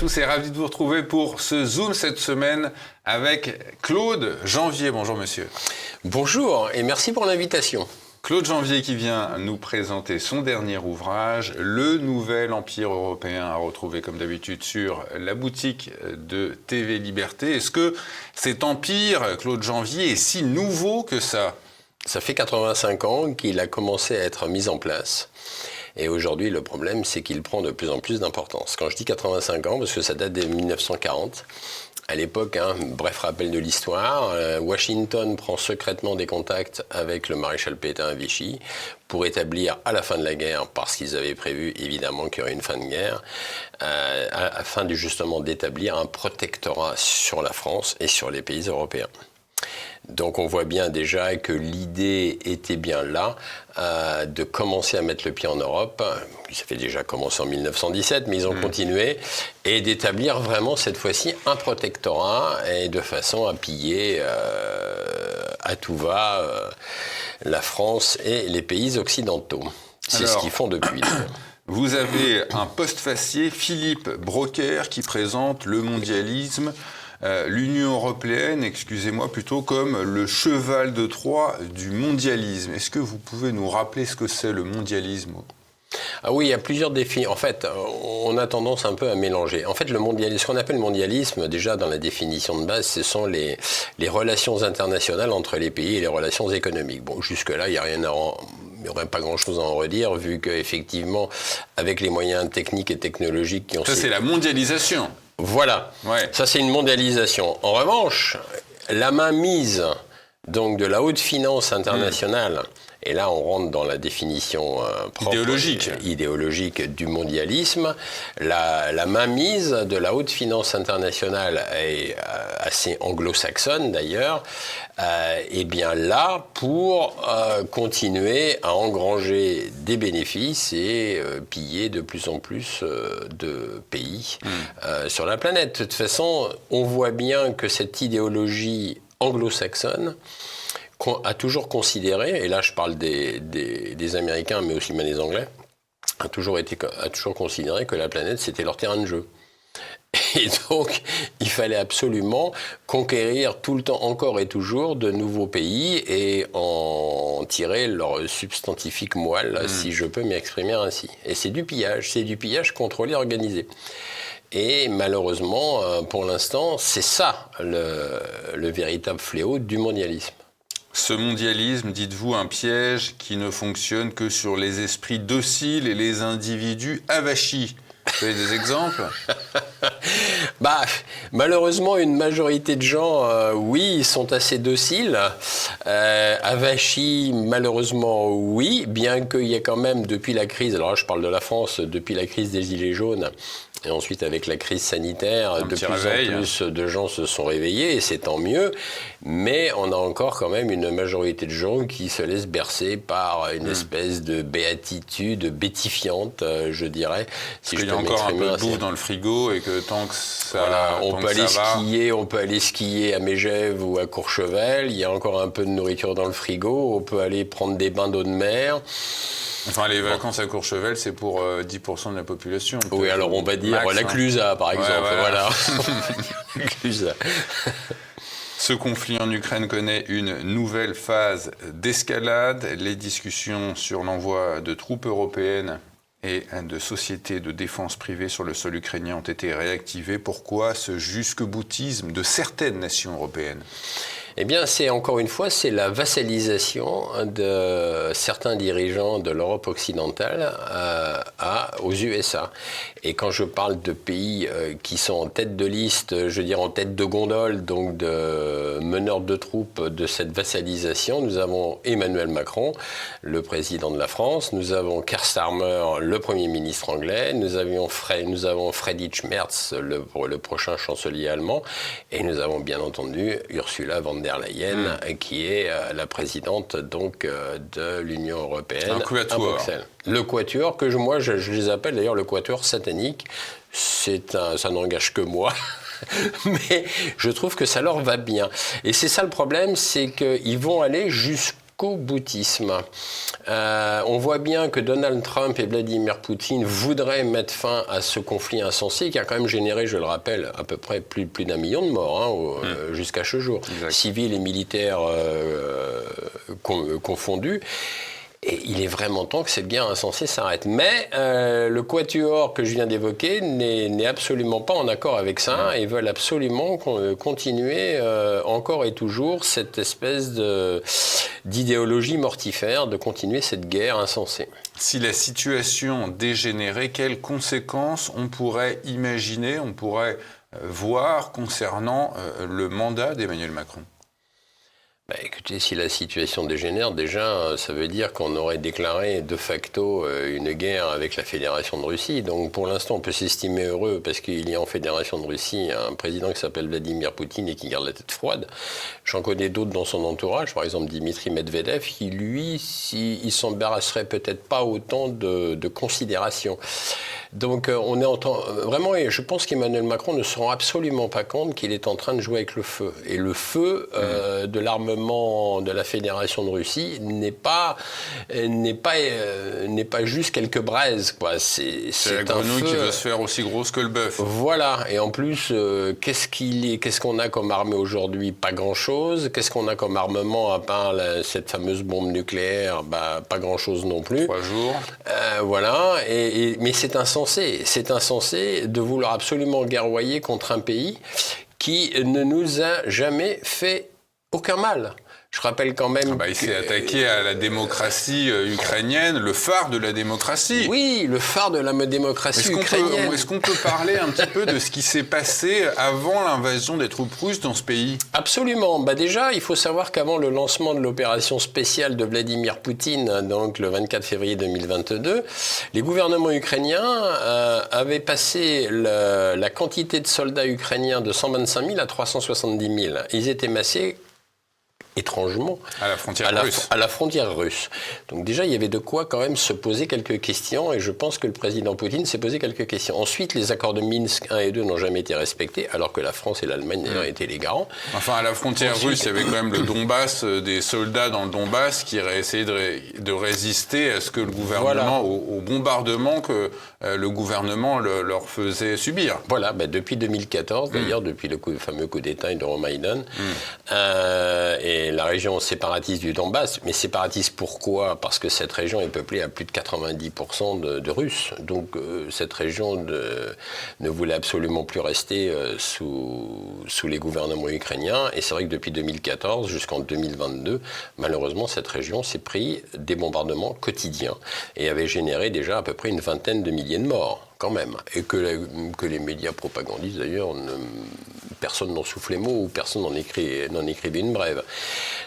tous et ravi de vous retrouver pour ce Zoom cette semaine avec Claude Janvier. Bonjour monsieur. Bonjour et merci pour l'invitation. Claude Janvier qui vient nous présenter son dernier ouvrage, Le Nouvel Empire Européen, à retrouver comme d'habitude sur la boutique de TV Liberté. Est-ce que cet empire, Claude Janvier, est si nouveau que ça ? Ça fait 85 ans qu'il a commencé à être mis en place. Et aujourd'hui, le problème, c'est qu'il prend de plus en plus d'importance. Quand je dis 85 ans, parce que ça date de 1940, à l'époque, bref rappel de l'histoire, Washington prend secrètement des contacts avec le maréchal Pétain à Vichy pour établir à la fin de la guerre, parce qu'ils avaient prévu évidemment qu'il y aurait une fin de guerre, afin justement d'établir un protectorat sur la France et sur les pays européens. Donc on voit bien déjà que l'idée était bien là, de commencer à mettre le pied en Europe. Ça fait déjà commencé en 1917, mais ils ont continué, et d'établir vraiment cette fois-ci un protectorat, et de façon à piller à tout va la France et les pays occidentaux. C'est ce qu'ils font depuis. Vous avez un postfacier, Philippe Broker, qui présente le mondialisme, l'Union européenne, excusez-moi, plutôt comme le cheval de Troie du mondialisme. Est-ce que vous pouvez nous rappeler ce que c'est le mondialisme ? Ah oui, il y a plusieurs défis. En fait, on a tendance un peu à mélanger. En fait, ce qu'on appelle mondialisme, déjà dans la définition de base, ce sont les relations internationales entre les pays et les relations économiques. Bon, jusque-là, il n'y aurait pas grand-chose à en redire, vu qu'effectivement, avec les moyens techniques et technologiques qui ont... Ça, c'est la mondialisation. Voilà, ouais. Ça c'est une mondialisation. En revanche, la mainmise donc de la haute finance internationale, et là on rentre dans la définition propre, idéologique du mondialisme, la mainmise de la haute finance internationale est assez anglo-saxonne d'ailleurs, et bien là pour continuer à engranger des bénéfices et piller de plus en plus de pays sur la planète. De toute façon, on voit bien que cette idéologie anglo-saxonne a toujours considéré, et là je parle des Américains mais aussi des Anglais, a toujours considéré que la planète c'était leur terrain de jeu. Et donc, il fallait absolument conquérir tout le temps, encore et toujours, de nouveaux pays et en tirer leur substantifique moelle, si je peux m'exprimer ainsi. Et c'est du pillage contrôlé, organisé. Et malheureusement, pour l'instant, c'est ça le véritable fléau du mondialisme. Ce mondialisme, dites-vous, un piège qui ne fonctionne que sur les esprits dociles et les individus avachis. Vous avez des exemples ? Malheureusement, une majorité de gens, oui, ils sont assez dociles. Avachis, malheureusement, oui, bien qu'il y ait quand même, depuis la crise, alors là, je parle de la France, depuis la crise des Gilets jaunes, et ensuite, avec la crise sanitaire, de plus en plus de gens se sont réveillés, et c'est tant mieux. Mais on a encore quand même une majorité de gens qui se laissent bercer par une espèce de béatitude bétifiante, je dirais. Si je peux m'exprimer. Il y a encore un peu de bouffe dans le frigo, et que tant que ça voilà, on peut aller skier à Megève ou à Courchevel, il y a encore un peu de nourriture dans le frigo, on peut aller prendre des bains d'eau de mer. Enfin, les vacances à Courchevel, c'est pour 10% de la population. Oui, alors on va dire la Clusaz, par exemple. Ouais, voilà. La Clusaz. Ce conflit en Ukraine connaît une nouvelle phase d'escalade. Les discussions sur l'envoi de troupes européennes et de sociétés de défense privées sur le sol ukrainien ont été réactivées. Pourquoi ce jusque-boutisme de certaines nations européennes ? Eh bien, c'est la vassalisation de certains dirigeants de l'Europe occidentale aux USA. Et quand je parle de pays qui sont en tête de liste, je veux dire en tête de gondole, donc de meneurs de troupes de cette vassalisation, nous avons Emmanuel Macron, le président de la France, nous avons Keir Starmer, le Premier ministre anglais, nous avons Friedrich Merz, le prochain chancelier allemand, et nous avons bien entendu Ursula von der Leyen, qui est la présidente donc de l'Union européenne à Bruxelles. Le quatuor, que je les appelle d'ailleurs le quatuor satanique, ça n'engage que moi. Mais je trouve que ça leur va bien. Et c'est ça le problème, c'est qu'ils vont aller jusqu'au boutisme. On voit bien que Donald Trump et Vladimir Poutine voudraient mettre fin à ce conflit insensé qui a quand même généré, je le rappelle, à peu près plus d'1 million de morts jusqu'à ce jour, civils et militaires confondus. Et il est vraiment temps que cette guerre insensée s'arrête. Mais le quatuor que je viens d'évoquer n'est absolument pas en accord avec ça et veulent absolument continuer encore et toujours cette espèce d'idéologie mortifère, de continuer cette guerre insensée. Si la situation dégénérait, quelles conséquences on pourrait imaginer, on pourrait voir concernant le mandat d'Emmanuel Macron ? Écoutez, si la situation dégénère, déjà, ça veut dire qu'on aurait déclaré de facto une guerre avec la Fédération de Russie. Donc pour l'instant, on peut s'estimer heureux parce qu'il y a en Fédération de Russie un président qui s'appelle Vladimir Poutine et qui garde la tête froide. J'en connais d'autres dans son entourage, par exemple Dimitri Medvedev, qui lui, il s'embarrasserait peut-être pas autant de considération. Donc on est en temps vraiment, et je pense qu'Emmanuel Macron ne se rend absolument pas compte qu'il est en train de jouer avec le feu. Et le feu de l'armement de la Fédération de Russie n'est pas juste quelques braises, quoi. C'est la grenouille qui veut se faire aussi grosse que le bœuf. Voilà. Et en plus, qu'est-ce qu'on a comme armée aujourd'hui ? Pas grand-chose. Qu'est-ce qu'on a comme armement à part cette fameuse bombe nucléaire ? Pas grand-chose non plus. 3 jours. Voilà. Mais c'est insensé. C'est insensé de vouloir absolument guerroyer contre un pays qui ne nous a jamais fait aucun mal. Je rappelle quand même il s'est attaqué à la démocratie ukrainienne, le phare de la démocratie. Oui, le phare de la démocratie ukrainienne. Est-ce qu'on peut parler un petit peu de ce qui s'est passé avant l'invasion des troupes russes dans ce pays ? Absolument. Déjà, il faut savoir qu'avant le lancement de l'opération spéciale de Vladimir Poutine, donc le 24 février 2022, les gouvernements ukrainiens avaient passé la quantité de soldats ukrainiens de 125 000 à 370 000. Ils étaient massés étrangement, à la frontière russe. Donc déjà, il y avait de quoi quand même se poser quelques questions, et je pense que le président Poutine s'est posé quelques questions. Ensuite, les accords de Minsk 1 et 2 n'ont jamais été respectés, alors que la France et l'Allemagne d'ailleurs étaient les garants. Enfin, à la frontière russe, il y avait quand même le Donbass, des soldats dans le Donbass qui auraient essayé de résister à ce que le gouvernement, au bombardement que le gouvernement leur faisait subir. Voilà, depuis 2014, d'ailleurs, depuis le fameux coup d'État d'Euromaïdan, et la région séparatiste du Donbass. Mais séparatiste pourquoi ? Parce que cette région est peuplée à plus de 90% de Russes. Donc cette région ne voulait absolument plus rester sous les gouvernements ukrainiens. Et c'est vrai que depuis 2014 jusqu'en 2022, malheureusement, cette région s'est pris des bombardements quotidiens et avait généré déjà à peu près une vingtaine de milliers de morts. Quand même, et que les médias propagandistes d'ailleurs, personne n'en souffle les mots ou personne n'en écrivait une brève.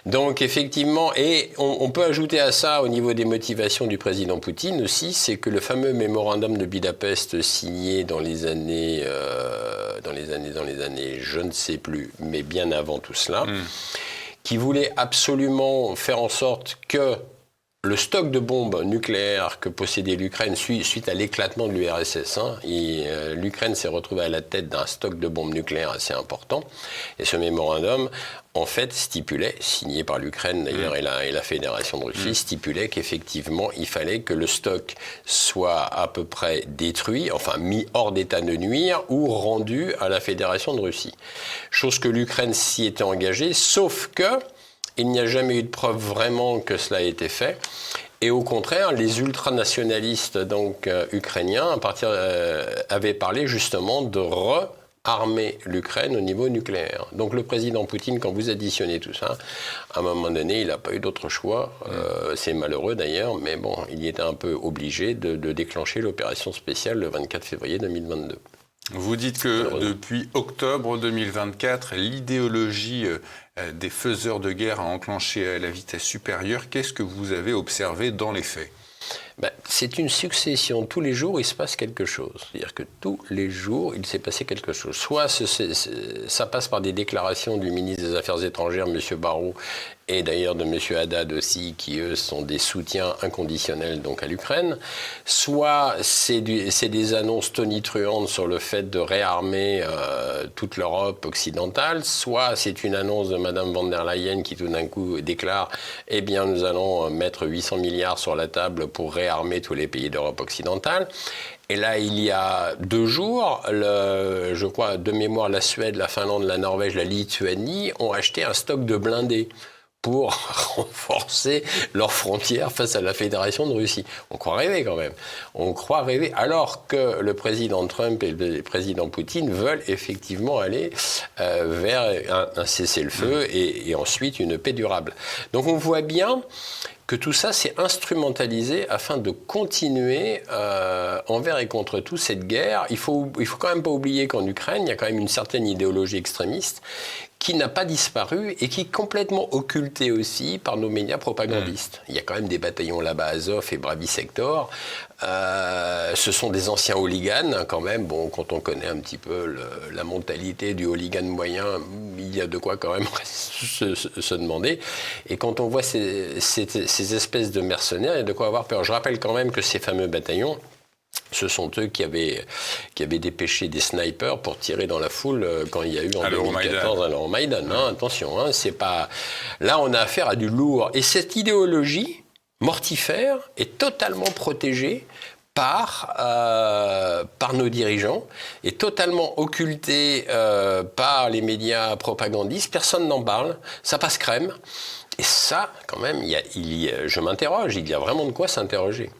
Donc effectivement, et on peut ajouter à ça au niveau des motivations du président Poutine aussi, c'est que le fameux mémorandum de Budapest signé dans les années, je ne sais plus, mais bien avant tout cela, qui voulait absolument faire en sorte que le stock de bombes nucléaires que possédait l'Ukraine suite à l'éclatement de l'URSS, l'Ukraine s'est retrouvée à la tête d'un stock de bombes nucléaires assez important. Et ce mémorandum, en fait, stipulait, signé par l'Ukraine d'ailleurs et la Fédération de Russie, stipulait qu'effectivement, il fallait que le stock soit à peu près détruit, enfin mis hors d'état de nuire ou rendu à la Fédération de Russie. Chose que l'Ukraine s'y était engagée, sauf que il n'y a jamais eu de preuve vraiment que cela a été fait. Et au contraire, les ultranationalistes ukrainiens avaient parlé justement de armer l'Ukraine au niveau nucléaire. Donc le président Poutine, quand vous additionnez tout ça, à un moment donné, il n'a pas eu d'autre choix. C'est malheureux d'ailleurs, mais bon, il y était un peu obligé de déclencher l'opération spéciale le 24 février 2022. Vous dites que depuis octobre 2024, l'idéologie des faiseurs de guerre a enclenché à la vitesse supérieure. Qu'est-ce que vous avez observé dans les faits ? C'est une succession. Tous les jours, il se passe quelque chose. C'est-à-dire que tous les jours, il s'est passé quelque chose. Soit ça passe par des déclarations du ministre des Affaires étrangères, M. Barrot, et d'ailleurs de M. Haddad aussi, qui eux sont des soutiens inconditionnels donc à l'Ukraine, soit c'est des annonces tonitruantes sur le fait de réarmer toute l'Europe occidentale, soit c'est une annonce de Mme von der Leyen qui tout d'un coup déclare « Eh bien, nous allons mettre 800 milliards sur la table pour réarmer tous les pays d'Europe occidentale ». Et là, il y a 2 jours, je crois, de mémoire, la Suède, la Finlande, la Norvège, la Lituanie ont acheté un stock de blindés pour renforcer leurs frontières face à la Fédération de Russie. On croit rêver quand même. On croit rêver, alors que le président Trump et le président Poutine veulent effectivement aller vers un cessez-le-feu et ensuite une paix durable. Donc on voit bien que tout ça s'est instrumentalisé afin de continuer envers et contre tout cette guerre. Il faut quand même pas oublier qu'en Ukraine, il y a quand même une certaine idéologie extrémiste qui n'a pas disparu et qui est complètement occultée aussi par nos médias propagandistes. Il y a quand même des bataillons là-bas, Azov et Bravi Sector. Ce sont des anciens hooligans, hein, quand même. Bon, quand on connaît un petit peu la mentalité du hooligan moyen, il y a de quoi quand même se demander. Et quand on voit ces espèces de mercenaires, il y a de quoi avoir peur. Je rappelle quand même que ces fameux bataillons, ce sont eux qui avaient dépêché des snipers pour tirer dans la foule quand il y a eu en 2014 à l'Euromaïdan. Hein, attention, hein, c'est pas... Là, on a affaire à du lourd. Et cette idéologie mortifère est totalement protégée par nos dirigeants, est totalement occultée par les médias propagandistes. Personne n'en parle. Ça passe crème. Et ça, quand même, je m'interroge. Il y a vraiment de quoi s'interroger.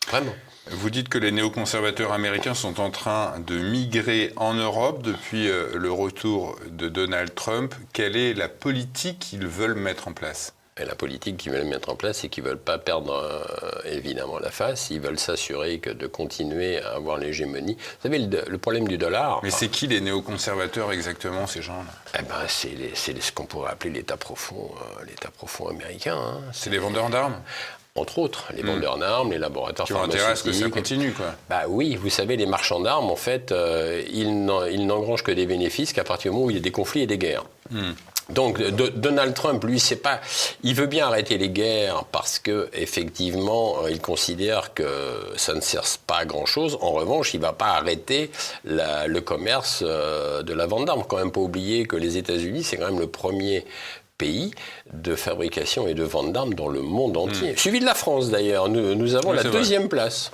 Vraiment. Vous dites que les néoconservateurs américains sont en train de migrer en Europe depuis le retour de Donald Trump. Quelle est la politique qu'ils veulent mettre en place ? Et la politique qu'ils veulent mettre en place, c'est qu'ils ne veulent pas perdre évidemment la face. Ils veulent s'assurer de continuer à avoir l'hégémonie. Vous savez, le problème du dollar... Mais c'est qui les néoconservateurs exactement, ces gens-là ? Eh ben, c'est ce qu'on pourrait appeler l'État profond américain. Hein. C'est les vendeurs d'armes ? Entre autres, les vendeurs d'armes, les laboratoires pharmaceutiques. Tu as intérêt à ce que ça continue, quoi. Bah oui, vous savez, les marchands d'armes, en fait, ils n'engrangent que des bénéfices qu'à partir du moment où il y a des conflits et des guerres. Donc Donald Trump, lui, il veut bien arrêter les guerres parce que effectivement, il considère que ça ne sert pas à grand chose. En revanche, il ne va pas arrêter le commerce de la vente d'armes. Quand même pas oublier que les États-Unis, c'est quand même le premier pays de fabrication et de vente d'armes dans le monde entier. Suivi de la France d'ailleurs. Nous avons la 2e place.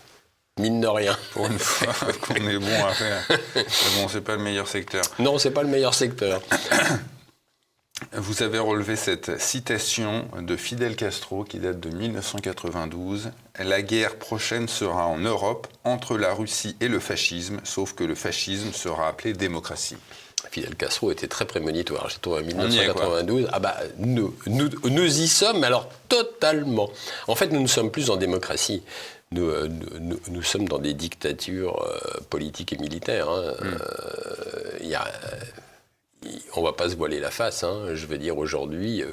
Mine de rien. Pour une fois qu'on est bon à faire. Mais bon, c'est pas le meilleur secteur. Non, c'est pas le meilleur secteur. Vous avez relevé cette citation de Fidel Castro qui date de 1992. « La guerre prochaine sera en Europe entre la Russie et le fascisme, sauf que le fascisme sera appelé démocratie. » Fidel Castro était très prémonitoire. J'ai trouvé en 1992. Ah bah, nous y sommes, alors totalement. En fait, nous ne sommes plus en démocratie. Nous sommes dans des dictatures politiques et militaires. Hein. On ne va pas se voiler la face, hein, je veux dire, aujourd'hui.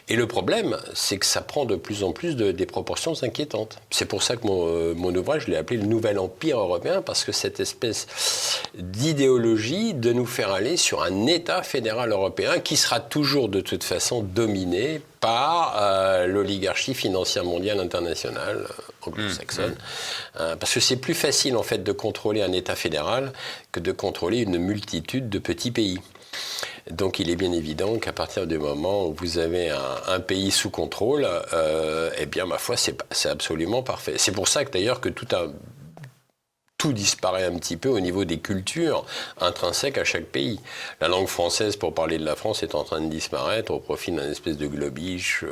Et le problème, c'est que ça prend de plus en plus des proportions inquiétantes. C'est pour ça que mon ouvrage, je l'ai appelé « Le Nouvel Empire européen », parce que cette espèce d'idéologie de nous faire aller sur un État fédéral européen qui sera toujours de toute façon dominé par l'oligarchie financière mondiale internationale anglo-saxonne. Parce que c'est plus facile en fait de contrôler un État fédéral que de contrôler une multitude de petits pays. Donc il est bien évident qu'à partir du moment où vous avez un pays sous contrôle, eh bien ma foi c'est absolument parfait. C'est pour ça que d'ailleurs que tout disparaît un petit peu au niveau des cultures intrinsèques à chaque pays. La langue française, pour parler de la France, est en train de disparaître au profit d'un espèce de globish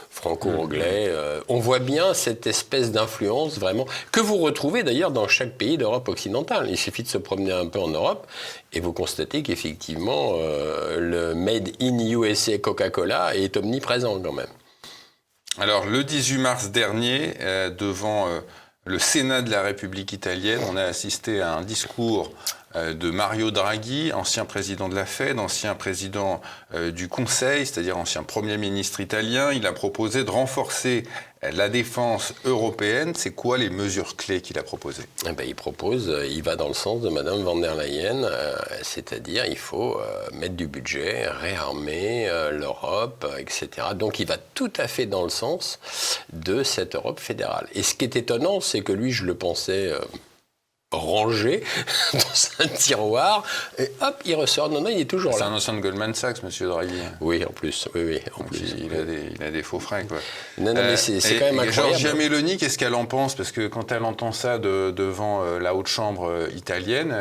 franco-anglais. On voit bien cette espèce d'influence vraiment, que vous retrouvez d'ailleurs dans chaque pays d'Europe occidentale. Il suffit de se promener un peu en Europe et vous constatez qu'effectivement, le Made in USA Coca-Cola est omniprésent quand même. Alors, le 18 mars dernier, devant le Sénat de la République italienne, on a assisté à un discours de Mario Draghi, ancien président de la Fed, ancien président du Conseil, c'est-à-dire ancien Premier ministre italien. Il a proposé de renforcer la défense européenne, c'est quoi les mesures clés qu'il a proposées ? Il va dans le sens de Mme von der Leyen, c'est-à-dire il faut mettre du budget, réarmer l'Europe, etc. Donc il va tout à fait dans le sens de cette Europe fédérale. Et ce qui est étonnant, c'est que lui, je le pensais rangé dans un tiroir, et hop, il ressort. Non, il est toujours là. C'est un ancien de Goldman Sachs, M. Draghi. Oui, en plus. Oui, en plus. Il a des faux frais, quoi. Non, mais c'est quand même incroyable. Giorgia Meloni, qu'est-ce qu'elle en pense ? Parce que quand elle entend ça devant la haute chambre italienne,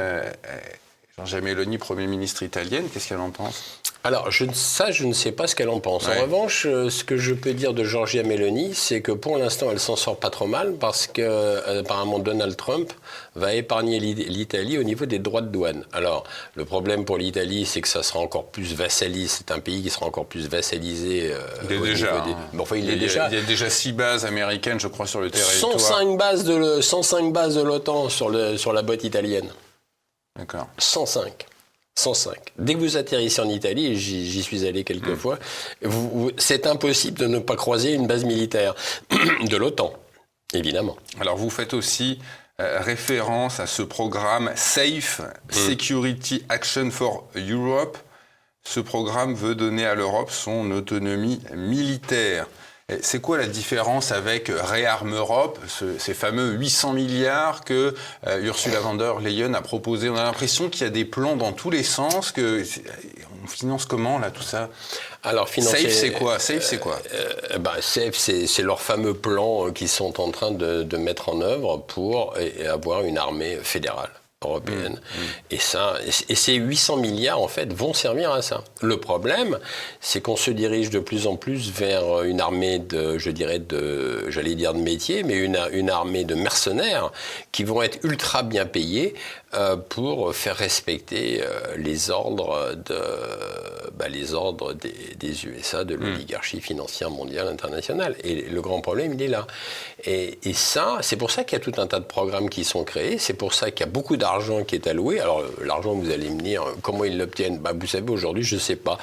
Giorgia Meloni, Premier ministre italienne, qu'est-ce qu'elle en pense ? Alors, je ne sais pas ce qu'elle en pense. Ouais. En revanche, ce que je peux dire de Giorgia Meloni, c'est que pour l'instant, elle s'en sort pas trop mal parce que, apparemment, Donald Trump va épargner l'Italie au niveau des droits de douane. Alors, le problème pour l'Italie, c'est que ça sera encore plus vassalisé. C'est un pays qui sera encore plus vassalisé. Il est déjà. Il est déjà. Il y a déjà 6 bases américaines, je crois, sur le territoire. 105 bases de l'OTAN sur la botte italienne. D'accord. 105. Dès que vous atterrissez en Italie, j'y suis allé quelques fois, c'est impossible de ne pas croiser une base militaire de l'OTAN, évidemment. Alors vous faites aussi référence à ce programme SAFE, Security Action for Europe. Ce programme veut donner à l'Europe son autonomie militaire. C'est quoi la différence avec Réarme Europe, ces fameux 800 milliards que Ursula von der Leyen a proposé? On a l'impression qu'il y a des plans dans tous les sens. On finance comment, là, tout ça? Alors, SAFE, c'est quoi? SAFE, c'est leur fameux plan qu'ils sont en train de mettre en œuvre pour avoir une armée fédérale européenne. Et ces 800 milliards, en fait, vont servir à ça. Le problème, c'est qu'on se dirige de plus en plus vers une armée de métier, mais une armée de mercenaires qui vont être ultra bien payés pour faire respecter les ordres des USA, de l'oligarchie financière mondiale internationale. Et le grand problème, il est là. Et ça, c'est pour ça qu'il y a tout un tas de programmes qui sont créés, c'est pour ça qu'il y a beaucoup d'argent qui est alloué. Alors, l'argent, vous allez me dire, comment ils l'obtiennent ? Vous savez, aujourd'hui, je ne sais pas.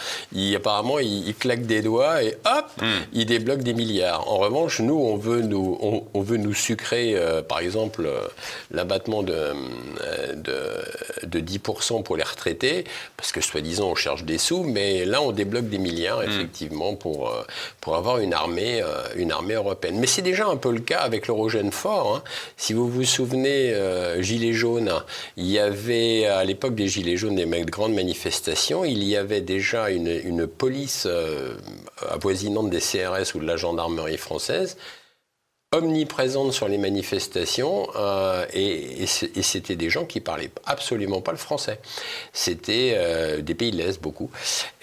Apparemment, ils claquent des doigts et hop, ils débloquent des milliards. En revanche, nous, on veut nous sucrer, par exemple, l'abattement de 10% pour les retraités, parce que, soi-disant, on cherche des sous, mais là, on débloque des milliards, effectivement, pour avoir une armée européenne. Mais c'est déjà un peu le cas avec l'Eurogène fort. Hein. Si vous vous souvenez, Gilets jaunes, il y avait, à l'époque des Gilets jaunes, des grandes manifestations, il y avait déjà une police avoisinante des CRS ou de la gendarmerie française, omniprésente sur les manifestations, et c'était des gens qui parlaient absolument pas le français. C'était des pays de l'Est, beaucoup.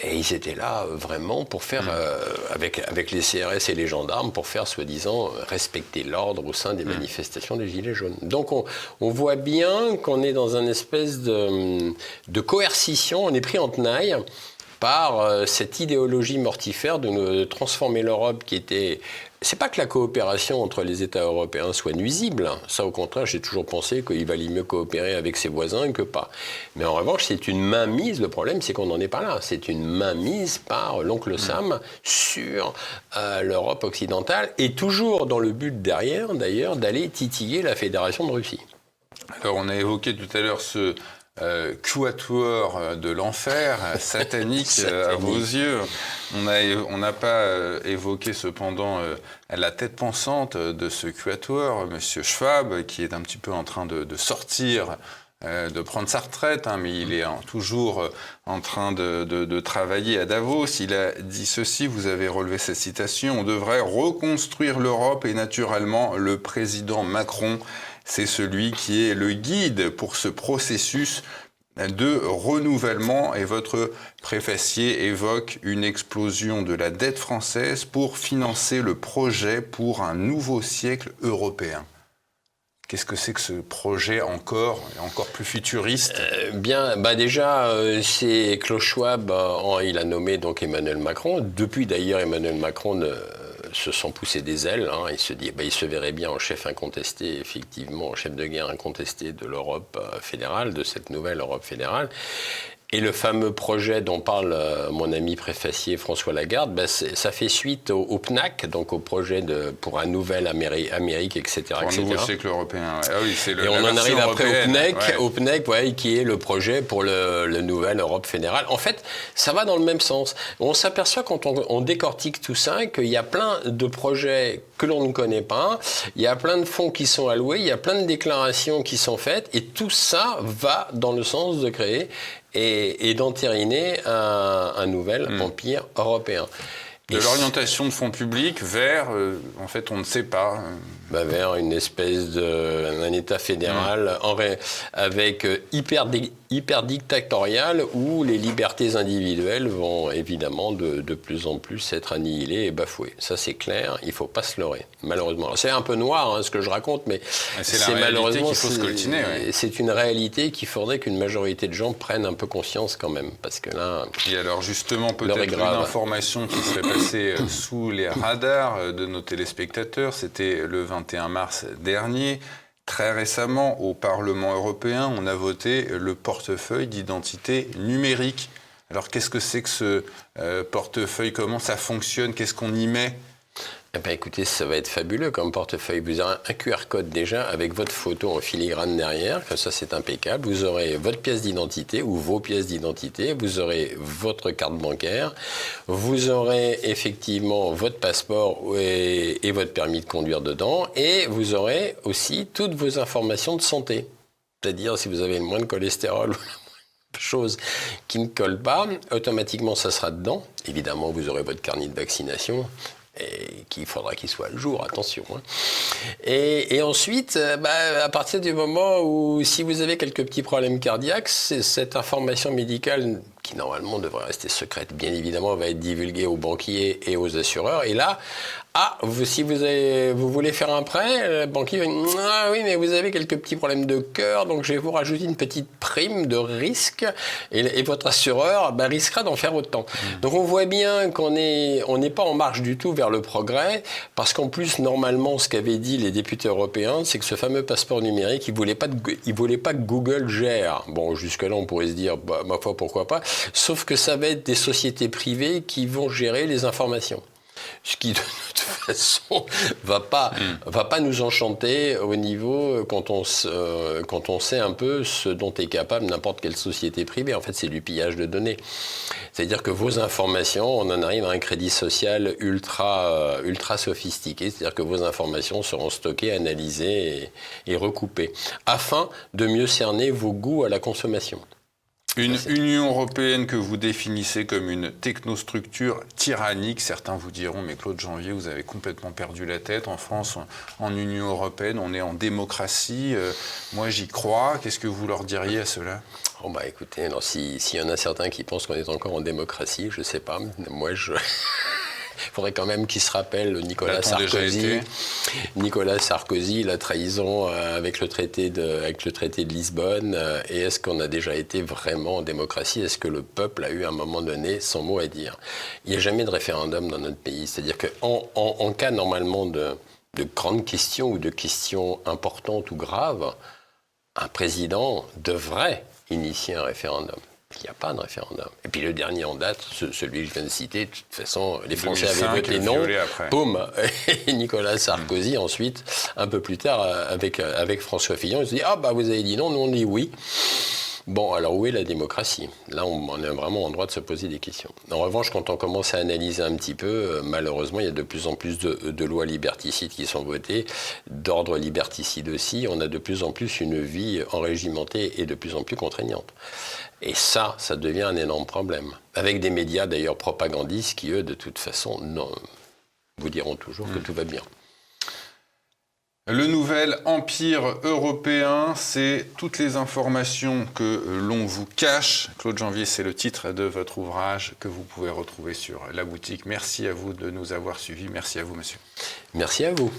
Et ils étaient là vraiment pour faire, avec les CRS et les gendarmes, pour faire, soi-disant, respecter l'ordre au sein des manifestations des Gilets jaunes. Donc on voit bien qu'on est dans une espèce de coercition, on est pris en tenaille par cette idéologie mortifère de transformer l'Europe qui était... C'est pas que la coopération entre les États européens soit nuisible. Ça, au contraire, j'ai toujours pensé qu'il valait mieux coopérer avec ses voisins que pas. Mais en revanche, c'est une mainmise. Le problème, c'est qu'on n'en est pas là. C'est une mainmise par l'oncle Sam sur l'Europe occidentale et toujours dans le but derrière, d'ailleurs, d'aller titiller la Fédération de Russie. Alors, on a évoqué tout à l'heure ce... quatuor de l'enfer, satanique à vos yeux. On n'a pas évoqué cependant la tête pensante de ce quatuor, M. Schwab, qui est un petit peu en train de sortir, de prendre sa retraite, mais il est toujours en train de travailler à Davos. Il a dit ceci, vous avez relevé cette citation, on devrait reconstruire l'Europe et naturellement le président Macron, c'est celui qui est le guide pour ce processus de renouvellement. Et votre préfacier évoque une explosion de la dette française pour financer le projet pour un nouveau siècle européen. Qu'est-ce que c'est que ce projet encore plus futuriste ? C'est Klaus Schwab, il a nommé donc Emmanuel Macron. Depuis d'ailleurs, Emmanuel Macron se sent pousser des ailes. Il se dit, il se verrait bien en chef incontesté, effectivement, en chef de guerre incontesté de l'Europe fédérale, de cette nouvelle Europe fédérale. Et le fameux projet dont parle mon ami préfacier François Lagarde, ça fait suite au PNAC, donc au projet pour un nouvel Amérique, etc. Pour un nouveau siècle européen. Ah oui, c'est et on en arrive après au PNEC, qui est le projet pour le nouvel Europe fédérale. En fait, ça va dans le même sens. On s'aperçoit quand on décortique tout ça qu'il y a plein de projets que l'on ne connaît pas, il y a plein de fonds qui sont alloués, il y a plein de déclarations qui sont faites, et tout ça va dans le sens de créer et d'entériner un nouvel empire européen. De l'orientation de fonds publics vers, en fait, on ne sait pas. Vers une espèce d'un État fédéral avec hyper dictatorial où les libertés individuelles vont évidemment de plus en plus être annihilées et bafouées. Ça, c'est clair, il ne faut pas se leurrer, malheureusement. Alors, c'est un peu noir ce que je raconte, mais c'est malheureusement qu'il faut se coltiner. C'est une réalité qu'il faudrait qu'une majorité de gens prennent un peu conscience quand même, parce que là... Et alors justement, peut-être une information qui serait passée sous les radars de nos téléspectateurs, c'était le 21 mars dernier. Très récemment, au Parlement européen, on a voté le portefeuille d'identité numérique. Alors, qu'est-ce que c'est que ce portefeuille? Comment ça fonctionne? Qu'est-ce qu'on y met? Écoutez, ça va être fabuleux comme portefeuille. Vous aurez un QR code déjà avec votre photo en filigrane derrière, comme ça c'est impeccable. Vous aurez votre pièce d'identité ou vos pièces d'identité, vous aurez votre carte bancaire, vous aurez effectivement votre passeport et votre permis de conduire dedans, et vous aurez aussi toutes vos informations de santé. C'est-à-dire si vous avez le moins de cholestérol ou la chose qui ne colle pas, automatiquement ça sera dedans. Évidemment, vous aurez votre carnet de vaccination, et qu'il faudra qu'il soit à jour, attention. Et ensuite, à partir du moment où, si vous avez quelques petits problèmes cardiaques, cette information médicale, qui normalement devrait rester secrète, bien évidemment, va être divulguée aux banquiers et aux assureurs. Et là, si vous voulez faire un prêt, le banquier va dire « Ah oui, mais vous avez quelques petits problèmes de cœur, donc je vais vous rajouter une petite prime de risque. » Et votre assureur risquera d'en faire autant. Donc on voit bien qu'on n'est pas en marche du tout vers le progrès, parce qu'en plus, normalement, ce qu'avaient dit les députés européens, c'est que ce fameux passeport numérique, ils voulaient pas que Google gère. Bon, jusque-là, on pourrait se dire, ma foi, pourquoi pas. Sauf que ça va être des sociétés privées qui vont gérer les informations. Ce qui, de toute façon, va pas nous enchanter au niveau quand on sait un peu ce dont est capable n'importe quelle société privée. En fait, c'est du pillage de données. C'est-à-dire que vos informations, on en arrive à un crédit social ultra sophistiqué. C'est-à-dire que vos informations seront stockées, analysées et recoupées, afin de mieux cerner vos goûts à la consommation. Une Union européenne que vous définissez comme une technostructure tyrannique. Certains vous diront, mais Claude Janvier, vous avez complètement perdu la tête. En France, en Union européenne, on est en démocratie. Moi, j'y crois. Qu'est-ce que vous leur diriez à cela? Écoutez, s'il y en a certains qui pensent qu'on est encore en démocratie, je ne sais pas. Moi, il faudrait quand même qu'ils se rappellent Nicolas Sarkozy, la trahison avec le traité de Lisbonne. Et est-ce qu'on a déjà été vraiment en démocratie? Est-ce que le peuple a eu à un moment donné son mot à dire? Il n'y a jamais de référendum dans notre pays. C'est-à-dire qu'en cas normalement de grandes questions ou de questions importantes ou graves, un président devrait initier un référendum. Il n'y a pas de référendum. Et puis le dernier en date, celui que je viens de citer, de toute façon, les Français avaient voté non. Boum. Et Nicolas Sarkozy, ensuite, un peu plus tard, avec François Fillon, il se dit « Ah, vous avez dit non, nous on dit oui ». Bon, alors où est la démocratie? Là, on est vraiment en droit de se poser des questions. En revanche, quand on commence à analyser un petit peu, malheureusement, il y a de plus en plus de lois liberticides qui sont votées, d'ordre liberticide aussi. On a de plus en plus une vie enrégimentée et de plus en plus contraignante. Et ça devient un énorme problème. Avec des médias, d'ailleurs, propagandistes qui, eux, de toute façon, vous diront toujours que tout va bien. Le nouvel empire européen, c'est toutes les informations que l'on vous cache. Claude Janvier, c'est le titre de votre ouvrage que vous pouvez retrouver sur la boutique. Merci à vous de nous avoir suivis. Merci à vous, monsieur. Merci à vous.